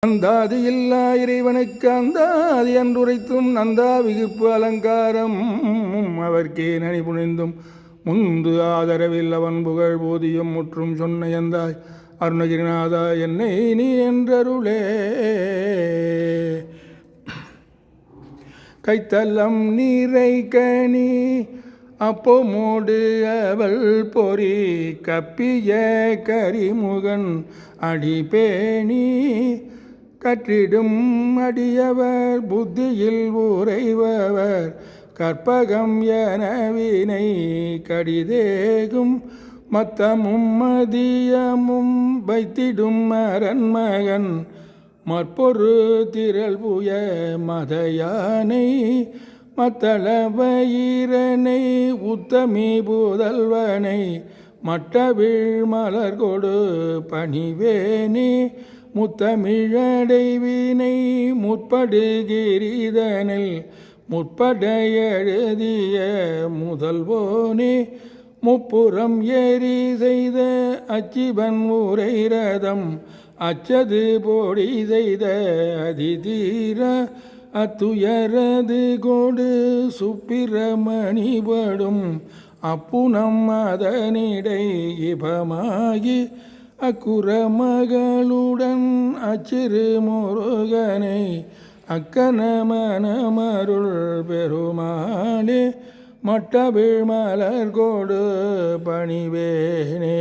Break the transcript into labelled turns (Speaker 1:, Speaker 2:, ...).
Speaker 1: அந்தாதி இல்லா இறைவனுக்கு அந்தாதி என்றுரைத்தும் நந்தா விகிப்பு அலங்காரம் அவர்க்கே நனி புனிந்தும் முந்து ஆதரவில் அவன் புகழ் போதியும் முற்றும் சொன்ன எந்தாய் அருணகிரிநாதா என்னை நீ என்றருளே. கைத்தலம் நீரை கனி அப்போமோடு அவள் பொறி கப்பிய கரிமுகன் அடிபேணி கற்றிடும் அடியவர் புத்தியில் உறைபவர் கற்பகம் எனவினை கடிதேகும் மத்தமும் மதியமும் வைத்திடும் அரண்மகன் மற்பொரு திரள் புய மதயானை மத்தளவயிரனை உத்தமி புதல்வனை மட்டவிழ் மலர் கொடு பணிவேனே முத்தமிழடைவினை முற்படுகிரிதனில் முற்பட எழுதிய முதல்வோனே முப்புறம் ஏறி செய்த அச்சிவன் உரை ரதம் அச்சது போடி செய்த அதிதீர அத்துயரது கொடு சுப்பிரமணிபடும் அப்புனம் அதனிடை இபமாகி அக்குறமகளுடன் அச்சிறு முருகனை அக்கனமனமருள் பெருமாளே மட்டவிழ் மலர் கொடு பணிவேனே.